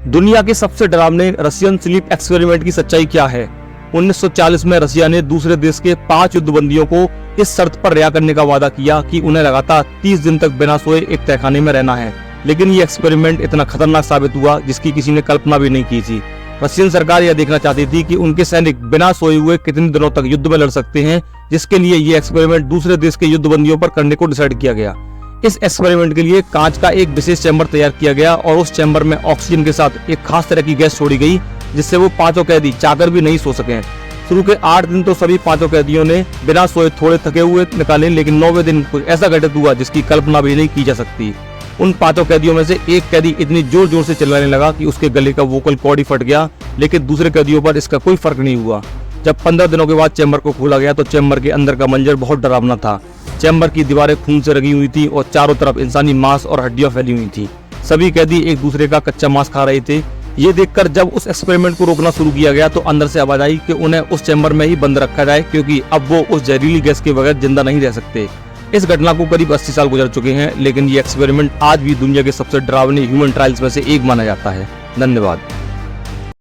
दुनिया के सबसे डरावने रशियन स्लीप एक्सपेरिमेंट की सच्चाई क्या है? 1940 में रशिया ने दूसरे देश के 5 युद्धबंदियों को इस शर्त पर रिहा करने का वादा किया कि उन्हें लगातार 30 दिन तक बिना सोए एक तहखाने में रहना है। लेकिन ये एक्सपेरिमेंट इतना खतरनाक साबित हुआ जिसकी किसी ने कल्पना भी नहीं की थी। रशियन सरकार यह देखना चाहती थी कि उनके सैनिक बिना सोए हुए कितने दिनों तक युद्ध में लड़ सकते हैं, जिसके लिए ये एक्सपेरिमेंट दूसरे देश के युद्धबंदियों पर करने को डिसाइड किया गया। इस एक्सपेरिमेंट के लिए कांच का एक विशेष चैम्बर तैयार किया गया और उस चैम्बर में ऑक्सीजन के साथ एक खास तरह की गैस छोड़ी गई, जिससे वो 5 कैदी चाहकर भी नहीं सो सके। शुरू के 8 दिन तो सभी 5 कैदियों ने बिना सोए थोड़े थके हुए निकाले, लेकिन 9वें दिन कुछ ऐसा घटित हुआ जिसकी कल्पना भी नहीं की जा सकती। उन 5 कैदियों में से एक कैदी इतनी जोर जोर से चिल्लाने लगा कि उसके गले का वोकल कॉर्ड ही फट गया, लेकिन दूसरे कैदियों पर इसका कोई फर्क नहीं हुआ। जब 15 दिनों के बाद चैम्बर को खोला गया तो चैम्बर के अंदर का मंजर बहुत डरावना था। चैम्बर की दीवारें खून से रंगी हुई थी और चारों तरफ इंसानी मांस और हड्डियां फैली हुई थी। सभी कैदी एक दूसरे का कच्चा मांस खा रहे थे। ये देखकर जब उस एक्सपेरिमेंट को रोकना शुरू किया गया तो अंदर से आवाज आई कि उन्हें उस चैम्बर में ही बंद रखा जाए, क्योंकि अब वो उस जहरीली गैस के बगैर जिंदा नहीं रह सकते। इस घटना को करीब 80 साल गुजर चुके हैं, लेकिन ये एक्सपेरिमेंट आज भी दुनिया के सबसे डरावने ह्यूमन ट्रायल्स में से एक माना जाता है। धन्यवाद।